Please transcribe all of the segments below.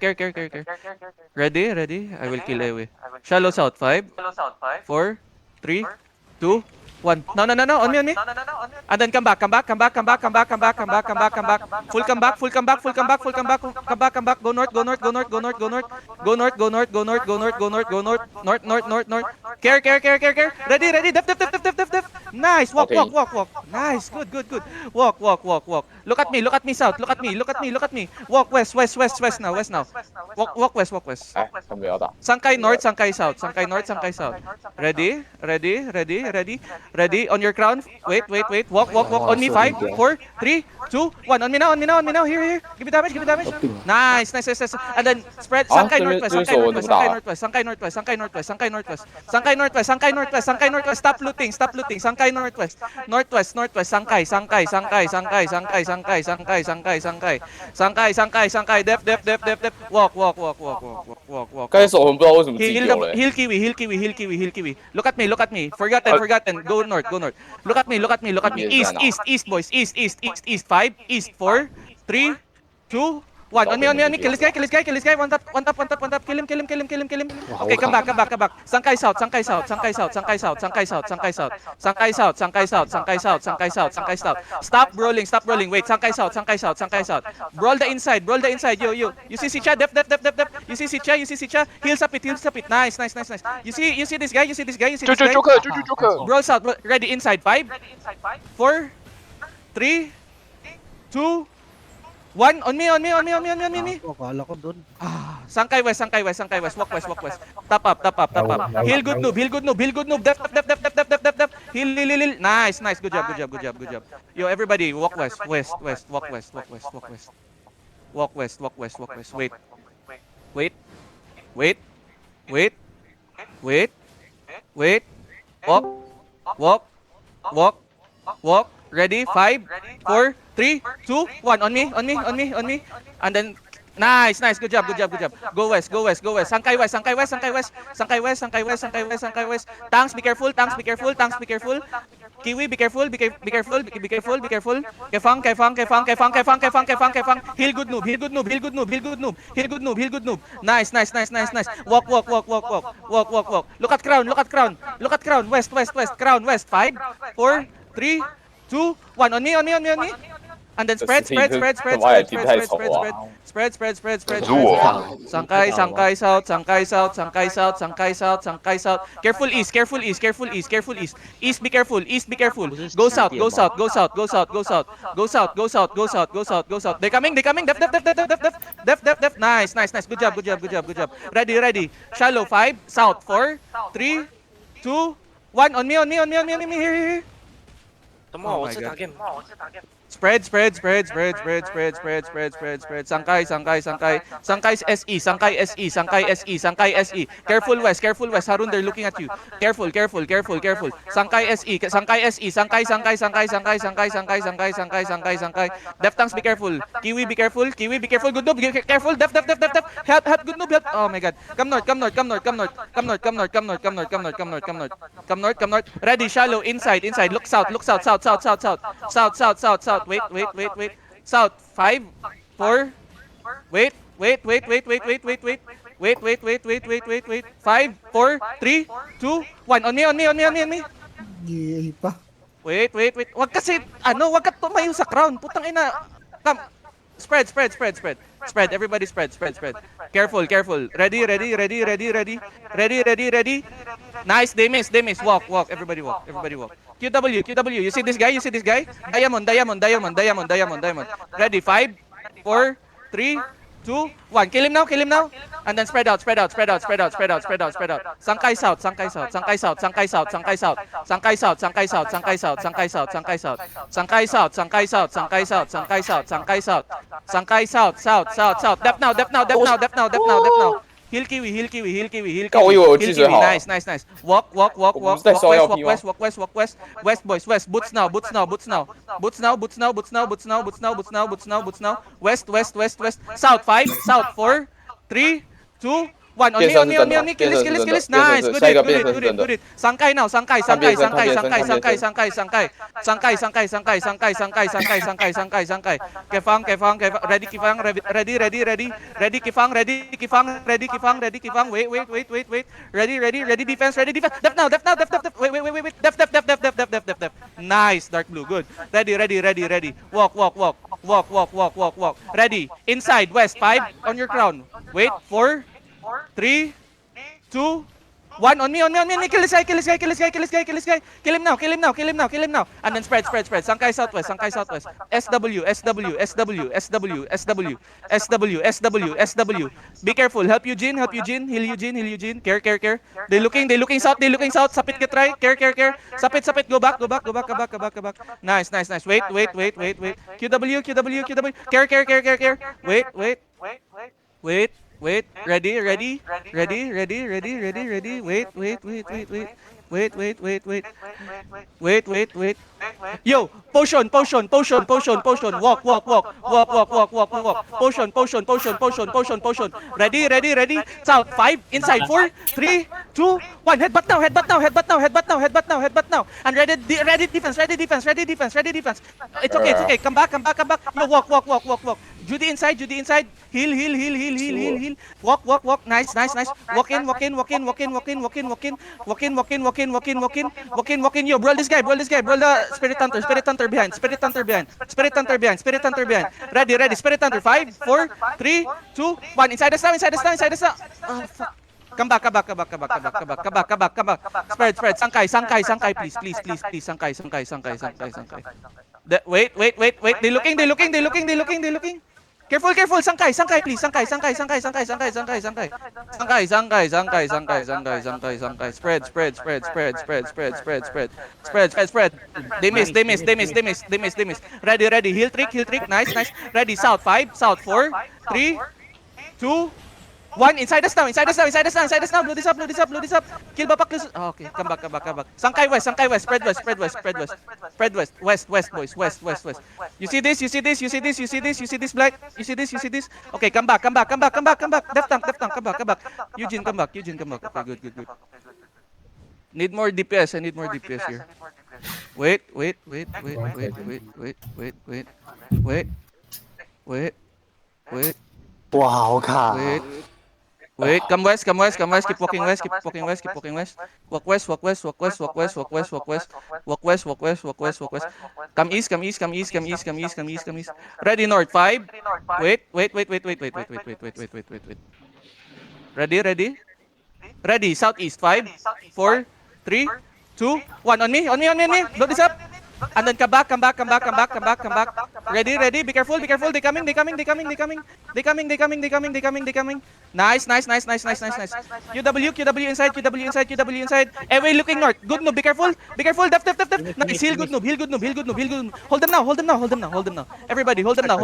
Care. Ready? I will kill Ewe. Shallow south. 5, 4, 3, 2, 1. No. On me. And then come back. Full come back. Go north. North. Care. Ready. Def. Nice. Walk. Okay. Nice. Good. Walk. Look at me south. Look at me. Walk west now. Walk west. Ay, không biểu tạo. Sangkay north, Sangkay south. Ready? On your crown. Wait. Walk. On me. 5, 4, 3, 2, 1. On me now. Here. Give me damage. Nice. And then spread. Sangkay northwest. Stop looting. Sangkay northwest. Sangkay. Def. Walk. Cái số không biết為什麼自己 Heal Kiwi. Look at me. Forgotten. Go north. Look at me. East, boys. East. 5, East, 4, 3, 2, 1. On me. Kill this guy. One tap. Kill him. Okay, come back. Sangkay south. Stop brawling. Wait, Sangkay south. Brawl the inside. Yo. You see Sicha? Def. You see Sicha? Heals up it. Nice. You see this guy? Joker. Brawl south. Ready inside. 5, 4, 3, 2, 1. On me. Akala ko dun. Sangkay west. Walk west. Tap up. Heal good noob. Def. Heal. Nice. Good job. Yo, everybody, walk west. Walk west. Wait. Walk. Ready? 5, 4, 3, 2, 1. On me. And then nice. Good job. Go west. Sangkay west. Tanks, be careful. Kiwi, be careful. Kefang. Heal good noob. Nice. Walk. Look at crown. West. Crown west. 5, 4, 3, 2, 1. On me. And then spread. Spread. Sangkay south. Careful east. East, be careful. Go south. They're coming. Def. Nice. Good job. Ready. Shallow. 5, south. 4, 3, 2, 1. On me. Here. Tama, Oh what's my the God. target? Spread. Sangkay's SE. Careful west. Harun, they're looking at you. Careful. Sangkay SE. Def tanks, be careful. Kiwi, be careful. Good noob, be careful. Def. Help, good noob, help. Oh my God. Come north. Ready, shallow, inside. Look south. South. Wait. South. 5, 4. Wait. 5, 4, 3, 2, 1. On me. Giyay pa. Wait. Wag ka tumayo sa crown. Putang ina. Come. Spread. Everybody spread. Careful. Ready. Nice. They miss. Walk. Everybody walk. QW. You see this guy? Diamond. Ready. 5, 4, 3, 2, 1. Kill him now. And then spread out. Sangkay south. Def now. Heal Kiwi. 但我以为我记水好。 Nice. Walk 我们是在烧药皮吗？ West boys. Boots now. West. South 5, South 4, 3, 2, 1 on me, kill this, nice, good it. Sankai now, Sankai. Kefang, ready, Kefang, wait. Ready, defense. Def now, wait. Def. Nice, dark blue, good. Ready. Walk. Ready, inside, west, 5, on your crown. Wait, 4, 3, 2, 1 on me. Kill this guy. Kill him now. And then spread. Sankai southwest. SW. Be careful. Help Eugene. Heal Eugene. Care. They looking south. Sapit get try. Care. Sapit. Go back. Nice. Wait. QW. Care. Wait. Ready. Wait. Yo, potion. Walk. Potion. Ready. South, 5, inside, 4, 3, 2, 1. Headbutt now. And ready defense. It's okay. Come back. No, walk. Judy inside. Heal. Walk. Nice. Walk in. Yo, brawl this guy. Brawl the Spirit Hunter behind. Spirit Hunter behind. Ready. Spirit Hunter. 5, 4, 3, 2, 1. Inside us now. Oh, fuck. Come back. Spread. Sankai, please. Sankai. Wait. They looking. Careful. Sankai, please. Sankai. Spread. They miss. Ready. Heal trick. Nice. Ready. South 5, south 4, 3, 2, 1. Inside us now. Blow this up. Kill Bapak. Oh, okay. Come back. Sankai west. Spread west. West, boys. West. You see this? You see this, Black? You see this? Okay, come back. Def tank. Come back. Eugene, come back. Okay, good. Need more DPS. I need more DPS here. Wait. Wow, God. Wait, come west, keep walking west. Walk west. Come east. Ready, north, 5. Wait. Ready, southeast, 5, 4, 3, 2, 1. On me. Blow this up. And then come back. Ready. Be careful. They coming. Nice. QW inside. Away looking north. Good noob. Be careful. Def. Nice. Heal good noob. Hold them now. Everybody, hold them now.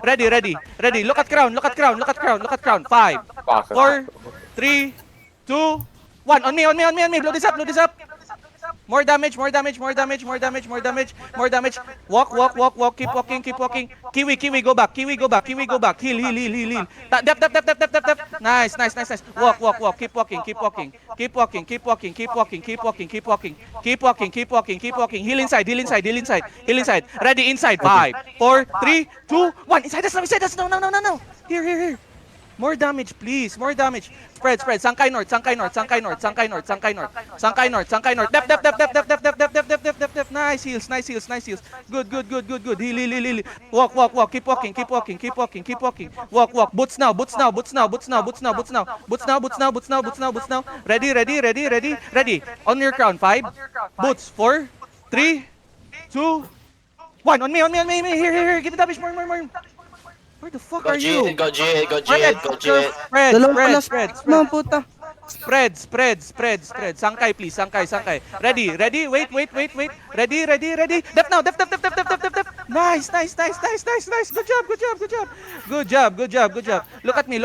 Ready. Look at crown. 5, 4, 3, 2, 1. On me. Blow this up. More damage. Walk. Keep walking. Kiwi, go back. Heal. Def. Nice. Walk. Keep walking. Heal inside. Ready, inside. 5, 4, 3, 2, 1. Inside us. No. Here. More damage, please. Spread. Sankai north. Def. Nice heals. Good. Heal. Walk. Keep walking. Walk. Boots now. Ready. On your crown. 5. Boots. 4, 3, 2, 1. On me. Here. Give me damage. More. Where the fuck are you? Go J. Mga puta. Spread. Sankai, please. Sankai. Ready. Wait. Ready. Def now. Def. Nice. Good job. Look at me.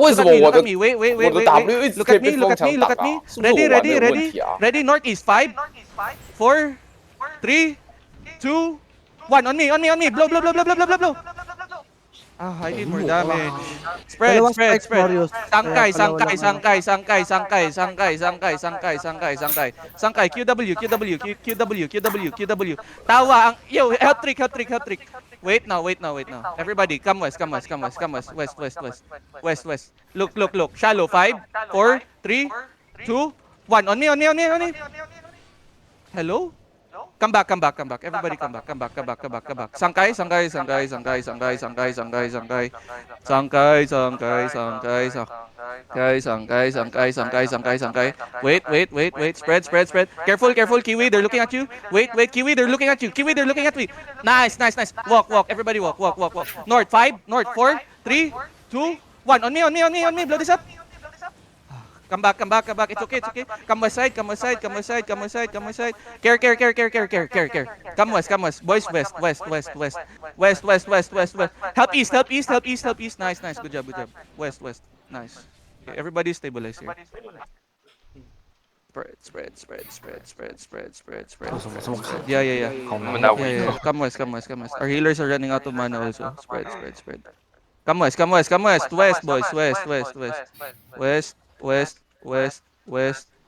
为什么我的 Wait. 我的 W 一直可以被风墙挡啊？是不是我玩没有问题啊？ Ready, northeast. 5, 4, 3, 2, 1. On me. Blow. I need more Wow. damage. Spread, Dalawang spread, strikes, spread. Marius. Sangkay, Kaya pala sangkay, walang sangkay, sangkay, sangkay, sangkay, sangkay, sangkay, sangkay, sangkay. Sangkay, QW, QW, QW, QW, QW. Tawa ang, yo, help trick, help trick, help trick. Wait now, wait now, wait now. Everybody, come west, come west, come west, come west. West, west, west. West, west. Look, look, look. Shallow, 5, 4, 3, 2, 1. On me, on me, on me, on me. Hello? Come back, come back, come back. Everybody come back, come back, come back, come back, come back. Sangkay, sangkay, sangkay, sangkay, sangkay, sangkay, sangkay, sangkay. Sangkay, sangkay, sangkay, sangkay, sangkay, sangkay, sangkay, sangkay, sangkay. Wait, wait, wait, wait. Spread, spread, spread. Careful, careful, Kiwi. They're looking at you. Wait, wait, Kiwi. They're looking at you. Kiwi, they're looking at me. Nice, nice, nice. Walk, walk. Everybody walk, walk, walk, walk. North, 5, north, 4, 3, 2, 1. On me, on me, on me, on me. Blow this up. Come back, come back, come back. It's okay, it's okay. Come west side, come west side, come west side, come west side, come west side. Care. Come west, come west. Boys west, west, west, west. West, west, west, west, west. Help east, help east, help east, help east. Nice, nice. Good job, good job. West, west. Nice. Okay, everybody stabilize here. Spread, spread, spread, spread, spread, spread, spread, spread. Yeah, yeah, yeah. Now Yeah, yeah. Come west, come west, come west. Our healers are running out of mana also. Spread, spread, spread. Come west, come west, come west. West, boys. West, west, west. West, west, west, west,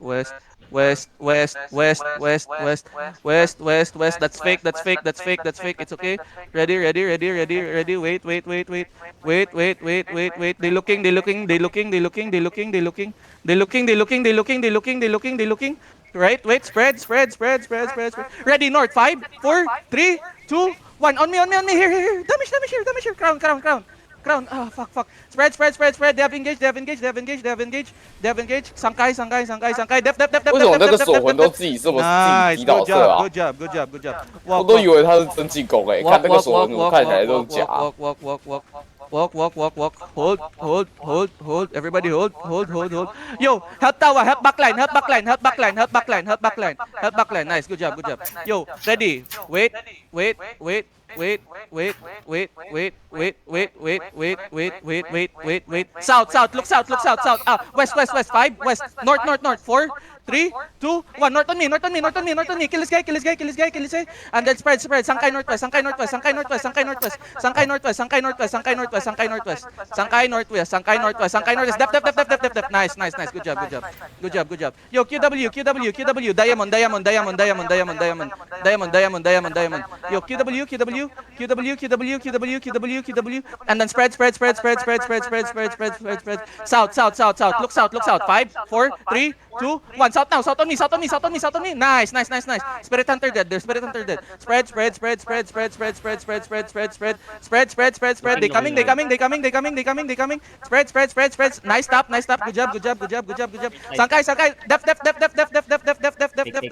west, west, west, west, west, west, west, west, west. That's fake, that's fake, that's fake, that's fake. It's okay. Ready, ready, ready, ready, ready. Wait, wait, wait, wait. Wait, wait, wait, wait, wait. They looking, they looking, they looking, they looking, they looking, they looking. They looking, they looking, they looking, they looking, they looking, they looking. Right, wait, spread, spread, spread, spread, spread, spread. Ready, north, 5, 4, 3, 2, 1. On me, on me, on me. Here, here, here. Damage, damage here, damage here. Crown, crown, crown. Crown. Ah, fuck, fuck. Spread, spread, spread, spread. They have engaged, they have engaged, they have engaged, they have engaged, they have engaged. Sangkay, sangkay, sangkay, sangkay. Def, def, def, def, 为什么 def, 那个 def, 锁 def, 魂 def, 都 def. 自己这么自己 Nice, 击倒 good 射 job, 啊 good？job, good job, good job. 我 Walk, 都 walk, 以为他是真进攻哎，看那个锁魂怎么看起来都假。 walk, walk, walk, walk. Walk, walk, walk, walk. Hold, hold, hold, hold. Everybody hold, hold, hold, hold. Yo, help Tawa, help backline, help backline, help backline, help backline, help backline, help backline. Nice, good job, good job. Yo, ready. Wait, wait, wait. Wait, wait, wait, wait, wait, wait, wait, wait, wait, wait, wait, wait, wait. South, south, look south, look south, south. West, west, west, 5, west, north, north, north, 4, 3, 2, 1. North on me, north on me, north on me, north on me. Kill this guy, kill this guy, kill this guy, kill this guy. And then spread, spread. Sangkay northwest, Sangkay northwest, Sangkay northwest, Sangkay northwest, Sangkay northwest, Sangkay northwest, Sangkay northwest, Sangkay northwest, Sangkay northwest, Sangkay northwest, Sangkay northwest. Dep, dep, dep, dep, dep, dep, dep. Nice, nice, nice. Good job, good job. Good job, good job. Yo, QW, QW, QW. Diamond, diamond, diamond, diamond, diamond, diamond. Diamond, diamond, diamond, diamond. Yo, QW, QW, QW, QW, QW, QW, QW. And then spread, spread, spread, spread, spread, spread, spread, spread, spread, spread, spread. South, south, south, south. Look south, look south. 5, 4, 3, 2, 1. South now, south on me, south on me, south on me, south on me. Nice, nice, nice, nice. Spirit Hunter dead. There's Spirit Hunter dead. Spread, spread, spread, spread, spread, spread, spread, spread, spread, spread, spread, spread, spread, spread, spread. They coming, they coming, they coming, they coming, they coming, they coming. Spread, spread, spread, spread. Nice stop, nice stop. Good job, good job, good job, good job, good job. Sangkay, Sangkay. Def, def, def, def, def, def, def, def, def, def, def, def.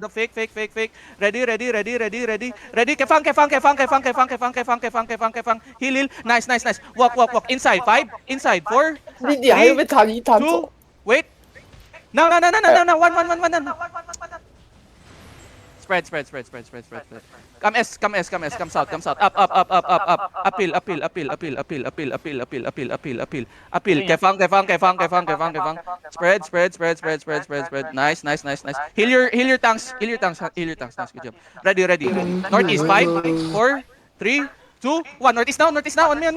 No, fake, fake, fake, fake. Ready, ready, ready, ready, ready, ready. Kefang, kefang, kefang, kefang, kefang, kefang, kefang, kefang, kefang, kefang. Heal, heal. Nice, nice, nice. Walk, walk, walk. Inside, 5, inside, 4, 你脸还会被弹一弹 2, 走。 wait. No, no, no, no, no, no, no. One. Spread, spread, spread, spread, spread, spread, spread. Come S, come S, come S, come south, come south. Up, up, up, up, up, up. Appeal, appeal, appeal, appeal, appeal, appeal, appeal, appeal, appeal, appeal, appeal, appeal. Kefang, kefang, kefang, kefang, kefang, kefang. Spread, spread, spread, spread, spread, spread, spread. Nice, nice, nice, nice. Heal your tanks, heal your tanks, heal your tanks. Nice, good job. Ready, ready. Northeast, 5, 4, 3, 2, 1. Northeast now, on me.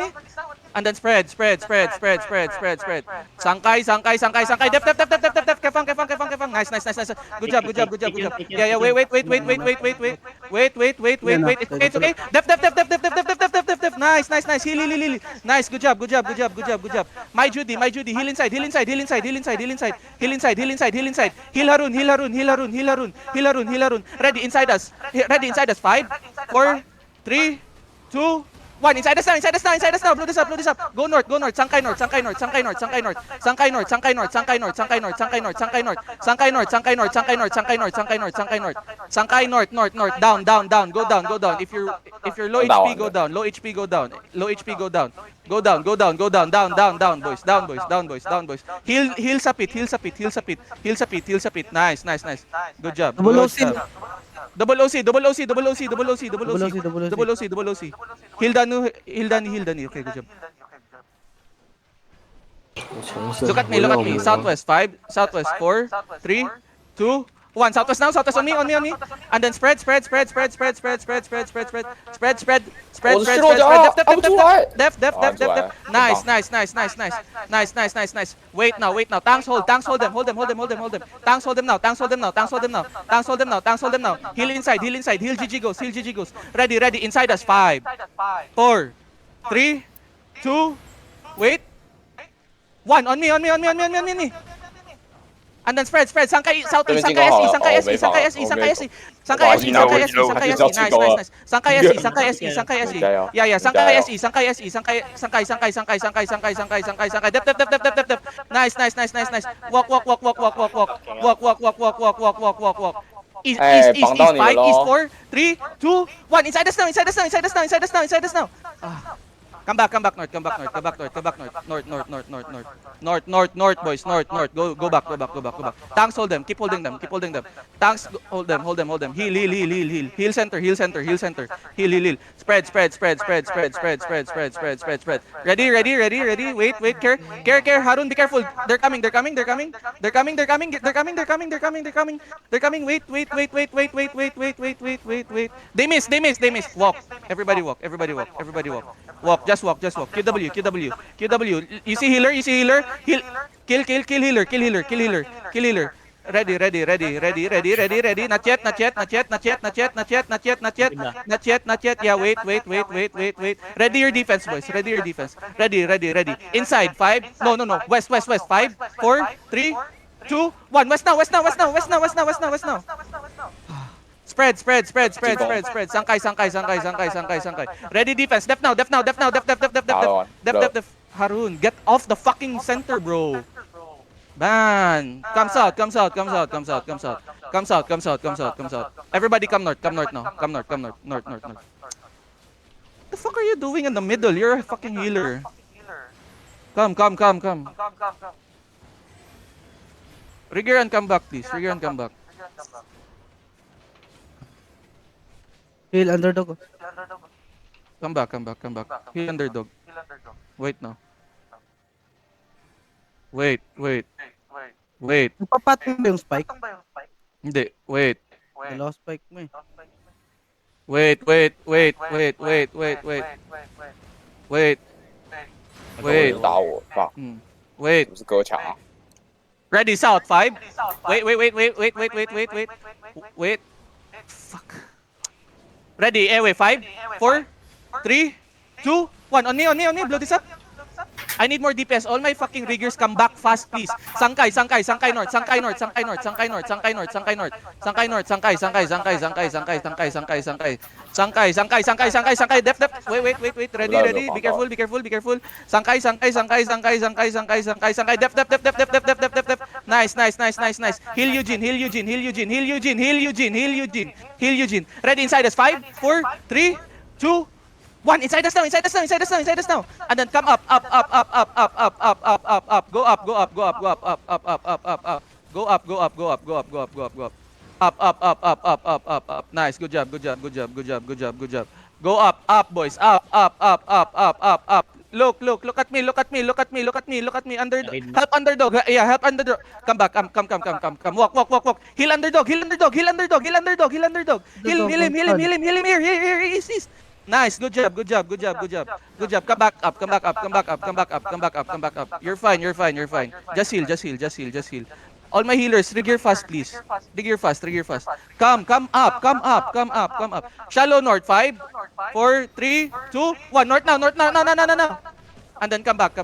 And then spread, spread, spread, spread, spread, spread, spread. Sangkay, sangkay, sangkay, sangkay. Def, def, def, def, def, def, def. Kefang, kefang, kefang, kefang. Nice, nice, nice, nice. Good job, good job, good job, good job. Yeah, wait. It's okay. Def, def, def, def, def, def, def, def, def, def, def. Nice. Heal. Nice, good job. My Judy. Heal inside. Heal Harun. Ready inside us. 5, 4, 3, 2, 1. Inside us now. Blow this up. Go north. Sangkay north. Down. Go down. If you're low HP, go down. Low HP, go down. Go down, boys. Down, boys. Heal sa pit. Nice. Good job. Double OC. Double OC. Heal Danu. Okay, good job. Look at me. Southwest 5, Southwest 4, 3, 2, 1. Southwest now, southwest on me. And then spread.我的 Spread. 肉夹，按不出来。 Def. Nice. Wait now. Tanks hold them. Tanks hold them now. Heal inside. Heal GG goes. Ready. Inside us. 5, 4, 3, 2, wait. 1 on me. And then spread. Sangkai southeast. Sangkai SE. Nice. Sangkai SE. Yeah. Sangkai SE. Dep. Nice. Walk. East 5, East 4, 3, 2, 1. Inside us now. Come back north. North, boys. North. Go back. Tanks hold them. Keep holding them. Tanks hold them. Heal center. Heal. Spread. Ready. Wait. Care. Harun, be careful. They're coming. Wait. They miss. Walk. Everybody walk. Just walk. QW. You see healer? Heal. Kill healer. Ready. Not yet. Yeah, wait. Ready your defense, boys. Ready. Inside. 5. No. West. 5, 4, 3, 2, 1. West now. Spread. Sangkai. Ready defense. Def now. Def. Harun, get off the fucking center, bro. Man, comes out. Everybody come north now. Come north. What the fuck are you doing in the middle? You're a fucking healer. Come. Rigger and come back, please. Heal underdog. Come back. Heal underdog. Wait now. Wait. Napapat mo ba yung spike? Hindi. Wait. Dalawa spike mo eh. Wait. Wait. 打我，fuck， Wait. 不是隔墙啊。 Ready, south. 5. Wait. Fuck. Ready, airway. 5, 4, 3, 2, 1. On me. Blow this up. I need more DPS. All my fucking riggers come back fast, please. Sangkai north. Sangkai. Def. Wait. Ready. Be careful. Sangkai. Def. Nice. Heal Eugene. Ready inside us. 5, 4, 3, 2, 1. Inside us now. And then come up. Go up. Up. Nice. Good job. Go up, boys. Up. Look at me. Help underdog. Yeah, help underdog. Come back. Come. Walk. Heal underdog. Heal him here. East. Nice. Good job. Come back up. You're fine. Just heal. All my healers, trigger fast, please. Trigger fast. Come up. Shallow north. 5, 4, 3, 2, 1. North now. And then come back.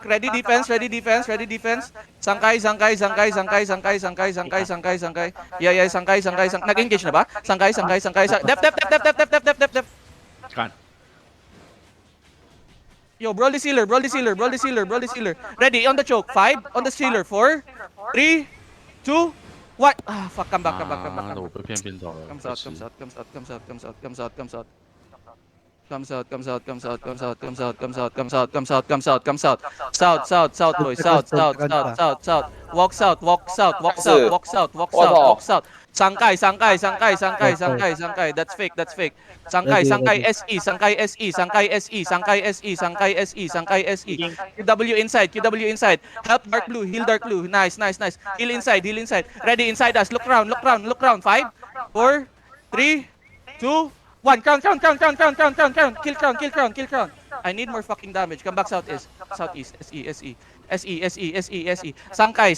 Ready defense. Sangkai. Yeah, Sangkai. Nag-engage na ba? Sangkai. Def. Kan. Yo, brawl the sealer. Ready, on the choke. 5, on the sealer. 4, 3, 2, 1. Ah, fuck, come back. 我被骗走了。 Comes out. South, boys. South. Walk south. Sangkai. That's fake. Sangkai SE. QW inside. Help dark blue, heal dark blue. Nice. Heal inside. Ready inside us. Look round. 5, 4, 3, 2, 1. Crown. Kill crown. I need more fucking damage. Come back southeast. SE. Sangkai.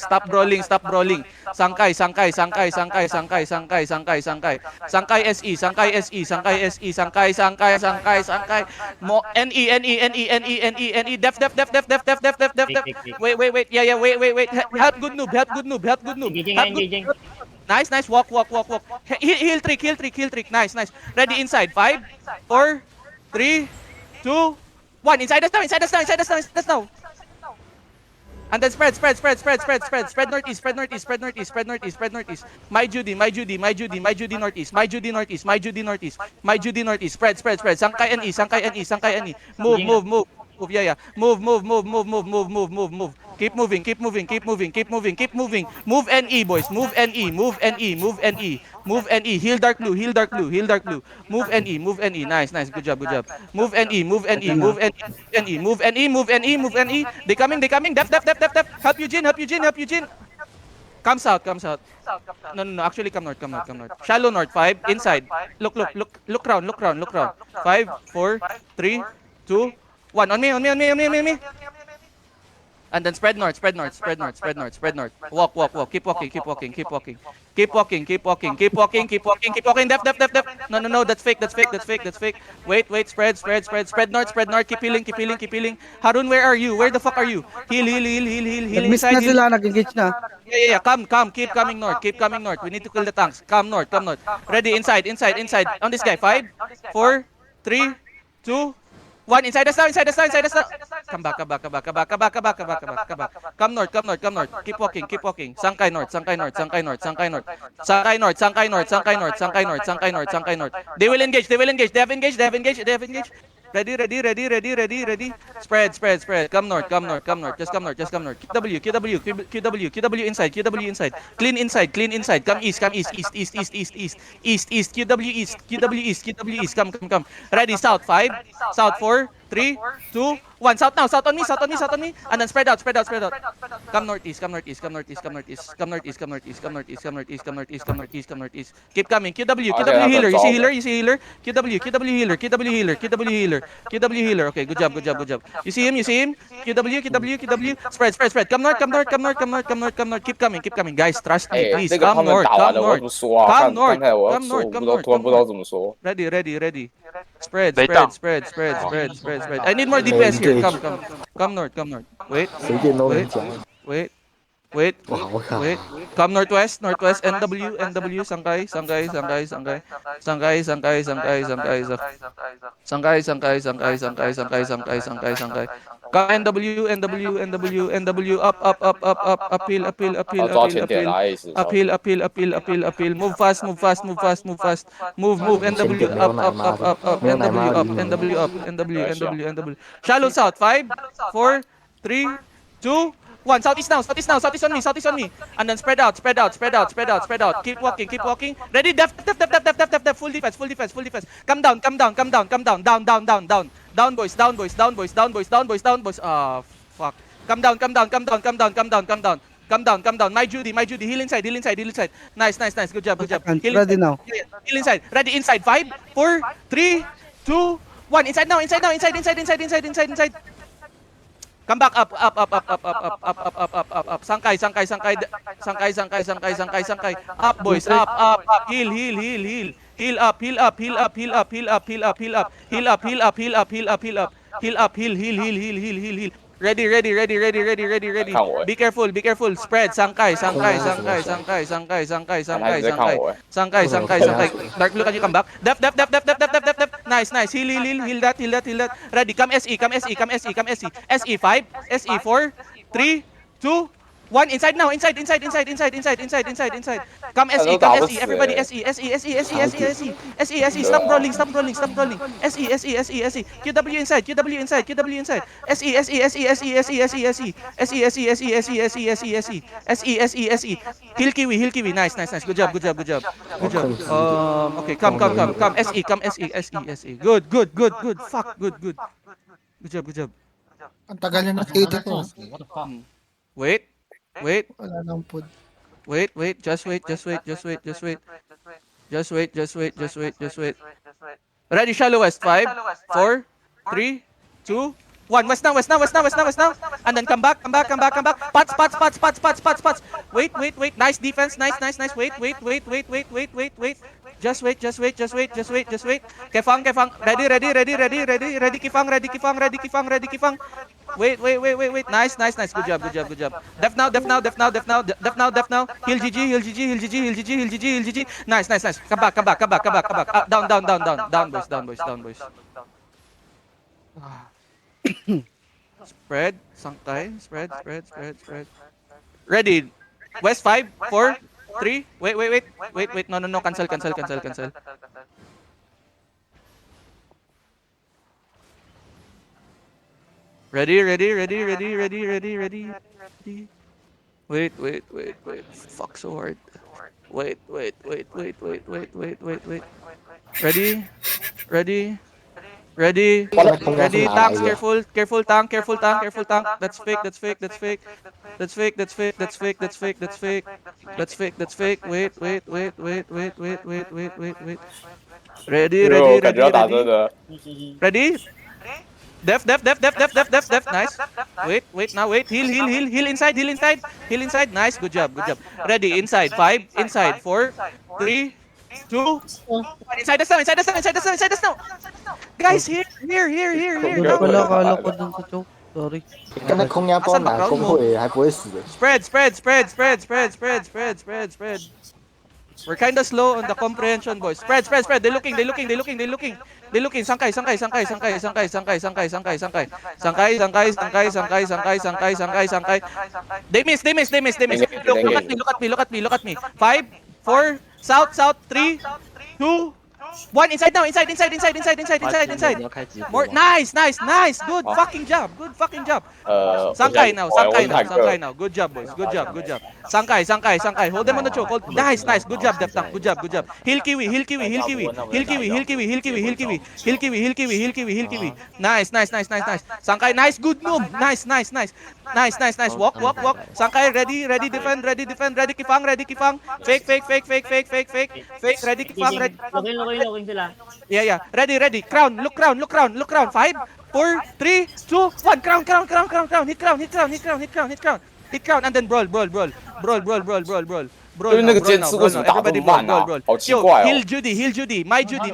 Stop brawling. Sangkai. NE. Def. Wait. Yeah. Wait. Help good noob. Nice. Walk. Heal trick. Nice. Ready inside. 5, 4, 3, 2, 1. Inside us now. And then spread northeast. My Judy northeast. Spread. Sangkai NE. Move. Yeah. Move. Keep moving. Move NE, boys. Move NE. Heal dark blue. Move NE. Nice. Good job. Move NE. They coming. Def. Help Eugene. Come south. No. Actually, come north. Shallow north. 5. Inside. Look round. 5, 4, 3, 2, 1. On me. And then spread north. Walk. Keep walking. Keep walking. Def. No. That's fake. Wait. Spread north. Keep healing. Harun, where are you? Where the fuck are you? Heal Nag-miss na sila, nag-engage na. Yeah. Come. Keep coming north. We need to kill the tanks. Come north. Ready, inside. On this guy. 5, 4, 3, 2, 1. Inside us now. Come back. Come north. Keep walking. Sangkai north. They will engage. They have engaged. Ready. Spread. Come north. Just come north. QW inside. Clean inside. Come east. East. QW east. Come. Ready, south. 5, south 4, 3, 2, 1. South now. South on me. And then spread out. Come northeast. Keep coming. QW healer. You see healer? QW healer. Okay, good job. You see him? QW. Spread. Come north. Keep coming. Guys, trust me, 哎， please. 那个他 Come 们 north. 打完了，我怎么说啊？ Come 刚 north. 才我要 Come 说，我 north. 突然不知道怎么说。 Ready. Spread. Lay down. I need more DPS here. Come north. Wait. 随便都能讲。 Wait. 哇，我靠！ Come northwest. NW. Sangkai. Come NW. Up. Uphill. 抓前点来意思。 Uphill. Move fast. Move. NW. Up. NW. Shallow south. 5, 4, 3, 2, 1. Southeast now. Southeast on me. And then spread out. Keep walking. Ready. Def. Full defense. Come down. Down, boys. Ah, fuck. Come down. Come down. My Judy. Heal inside. Nice. Good job. Ready now. Heal inside. Ready inside. 5, 4, 3, 2, 1. Inside now. Inside. Come back up. Sangkai. Up, boys. Up. Heal. Heal up. Heal up. Ready. Be careful. Spread. Sangkai. Dark blue, can you come back? Def. Nice. Heal that. Ready. Come SE. SE 5, SE 4, 3, 2, 1 inside now, inside. Come SE, come SE, everybody SE. Stop rolling. QW inside. SE. Heal Kiwi. Nice. Good job. Okay, come. SE. Good. Fuck, good. Good job. Ang tagal na nakita ko. What the fuck? Wait. Wala nang pod. Wait. Just wait. Ready, shallow west. 5, 4, 3, 2, 1. West now. And then come back. Pats. Wait. Nice defense. Nice. Wait. Just wait. Kefang. Ready. Kifang. Wait. Nice. Good job. Def now. Heal GG. Nice. Come back. Down, boys. Spread. Sangkay. Spread. Ready. West 5, 4, 3. Wait. No. Cancel. Ready. Wait. Fuck so hard. Wait. Ready. Tanks, careful tank. That's fake. Wait. Ready. Def. Nice. Wait. Now wait. Heal inside. Nice. Good job. Ready. Inside. 5. Inside. 4, 3, 2. Inside us now. Guys, here. Wala pala, akala ko dun sa choke. Sorry. 刚才空压包拿工会还不会死的。 Spread. We're kinda slow on the comprehension, boys. Spread. They're looking. Sangkay. They miss. Look at me. 5, 4, south, 3, 2, 1. Inside now. Inside. More. Nice. Good fucking job. Sangkay now. Good job, boys. Good job. Sangkay. Hold them on the choke. Nice. Good job, Def Tank. Good job. Heal Kiwi. Nice. Sangkay, nice. Good noob. Nice. Walk. Sangkay, ready. Defend. Ready, Kifang. Fake. Ready, Kifang. Ready. Looking sila. Yeah. Ready. Crown. Look crown. 5, 4, 3, 2, 1. Crown. Hit crown. And then brawl.就是那个剑刺为什么打这么慢啊？好奇怪哦。 Heal Judy. My Judy.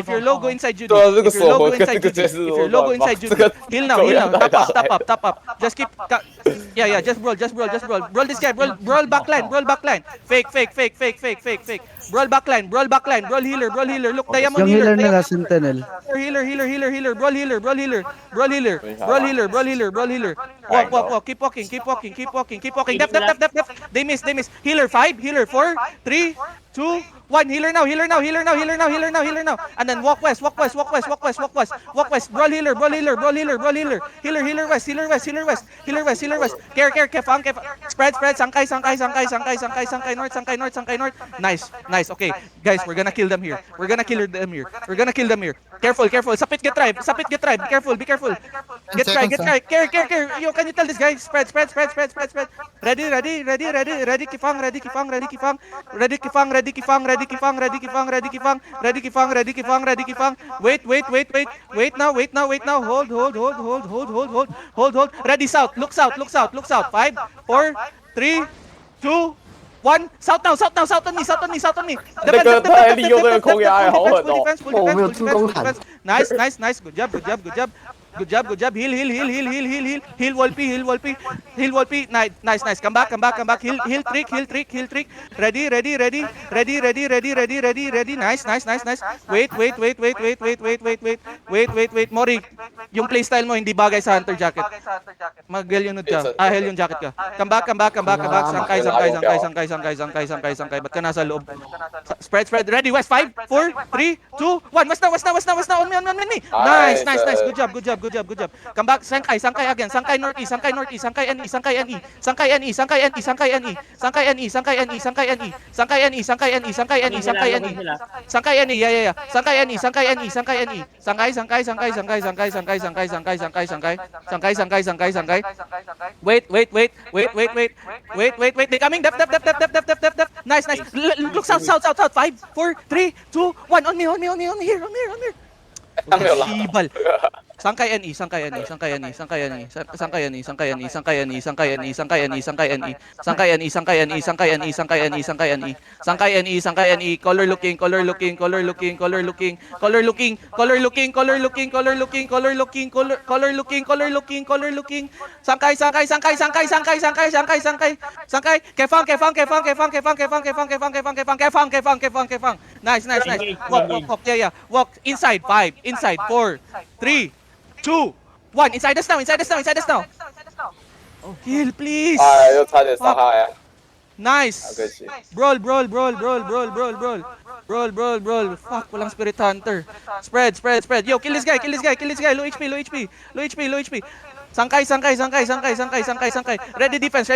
If your logo inside Judy. 对啊，这个 If your logo 手 inside 这个 Judy. 剑是 If your logo inside 这 Judy. 个 Heal now. Tap up. Just keep. Yeah. Just brawl. Brawl this guy. Brawl backline. Fake. Brawl backline. Brawl healer. Look, Diamond Yung healer healer. nila, Sentinel. Healer. Brawl healer. Walk. Keep walking. Def. They miss. Healer 5, healer 4, 3, 2, 1. Healer now. And then walk west. Brawl healer. Healer west. Care. Kefang. Spread. Sangkay north. Nice. Okay, guys, we're gonna kill them here. Careful. Sapit get tribe. Be careful. Get try. Care. Yo, can you tell this guy? Spread. Ready. Kifang. Ready. Wait now. Hold. Ready, south. Look south. 5, 4, 3, 2, 1. South on me. 那个他利用那个空压还好狠哦。 Full defense. Oh, 我没有助攻毯。 Nice. Good job. Good job, good job. Heal. Heal Wolfie. Nice. Come back. Heal trick. Ready. Nice. Wait. Mori, yung playstyle mo hindi bagay sa hunter jacket. Mag-Helion ka. Helion jacket ka. Come back. Sangkay. Ba't ka nasa loob? Spread. Ready, West. 5, 4, 3, 2, 1. West na. On me. Nice. Good job. Come back. Sangkay again. Sangkay northeast. Sangkay NE. Sangkay NE. Yeah. Sangkay NE. Sangkay. Wait. They coming. Def. Nice. Look south. 5, 4, 3, 2, 1. On me. Here. Sibal. Sangkay NE. Color looking. Sangkay. Kefang. Nice. Walk. Yeah. Walk inside. 5, inside 4, 3, 2, 1. Inside us now. Oh, heal, please.又差点杀他呀， Nice. 可惜。 Brawl. Fuck, walang spirit hunter. Spread. Yo, kill this guy. Low HP. Sangkay. Ready defense.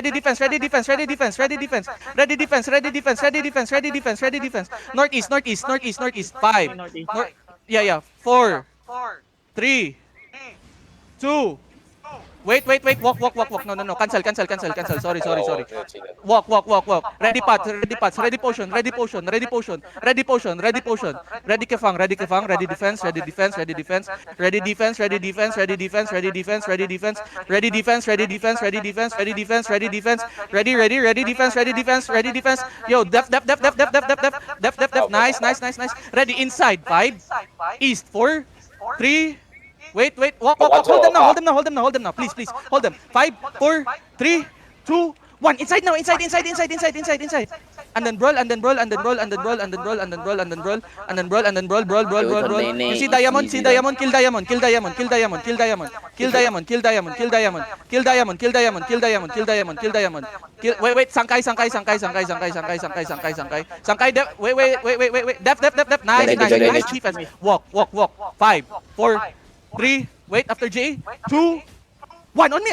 Northeast. 5. Yeah. 4, 3, 2. Wait. Walk. No. Cancel. Sorry. Walk. Ready pots. Ready potion. Ready kefang. Ready defense. Ready defense. Ready defense. Yo, def. Nice. Ready inside. 5, east 4, 3. Wait. Walk. Hold them now. Please. Hold them. 5, 4, 3, 2, 1. Inside now. Inside. And then brawl. Brawl. You see Diamond. Kill Diamond. Wait. Sangkay. Wait. Def. Nice. Defense. Walk. 5, 4, 3. Wait. After J. 2, 1. On me.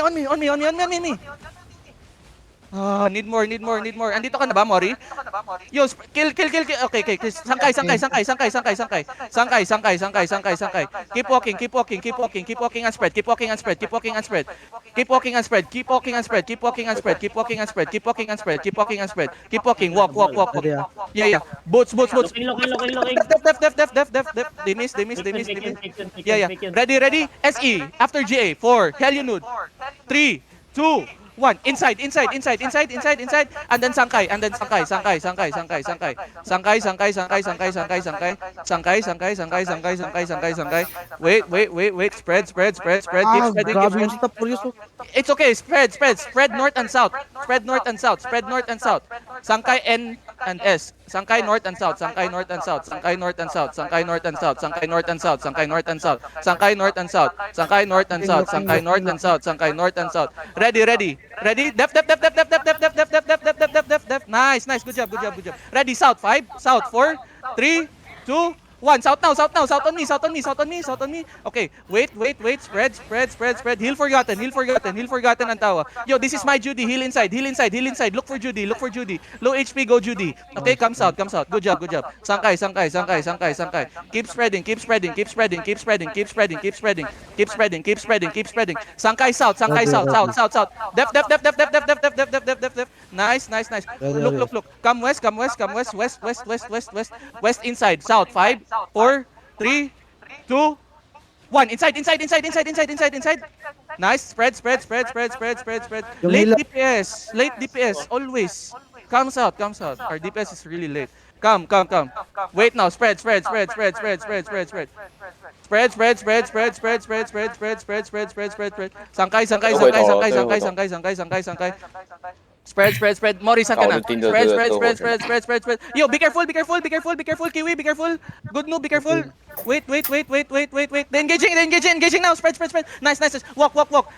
Need more. Andito ka na ba, Mori? Yo, kill. Okay. Sangkay. Keep walking and spread. Keep walking and spread. Walk. Yeah. Boots. Def. They miss. Yeah. Ready. SE. After GA. 4. Helion. 3, 2, 1. Inside. And then Sangkay. Wait. Spread. Keep spreading. It's okay. Spread north and south. Sangkay N and S. Sangkay north and south. Ready? Def. Nice. Good job. Ready? South 5, south 4, 3, 2, 1. South now. South on me. Okay. Wait. Spread. Heal forgotten ang tawa. Yo, this is my Judy. Heal inside. Look for Judy. Low HP, go Judy. Okay, come south. Good job. Sangkay. Keep spreading. Sangkay south. Def. Nice. Look. Come west. West inside. South 5, 4, 3, 2, 1. Inside. Nice. Spread. Late DPS. Always. Comes out. Our DPS is really late. Come. Wait now. Spread. Spread. Sangkay. Spread. Morris, saan ka na? Spread. Yo, be careful. Kiwi, be careful. Good move, be careful. Wait. They're engaging now. Spread. Nice. Walk.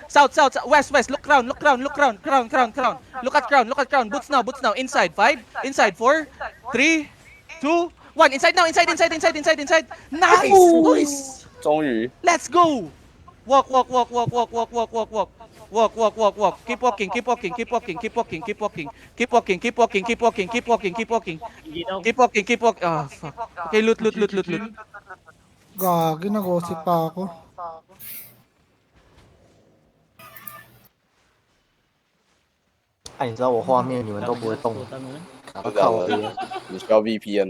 South. West. Look crown. Crown. Look at crown. Boots now. Inside. 5. Inside. 4. 3. 2. 1. Inside now. Inside. Nice, boys. 终于 Let's go. Walk. Keep walking. Keep walking. Ah, fuck. Okay, loot. Gagi, nag-osip pa ako. 哎，你知道我画面你们都不会动，知道了，你需要 VPN。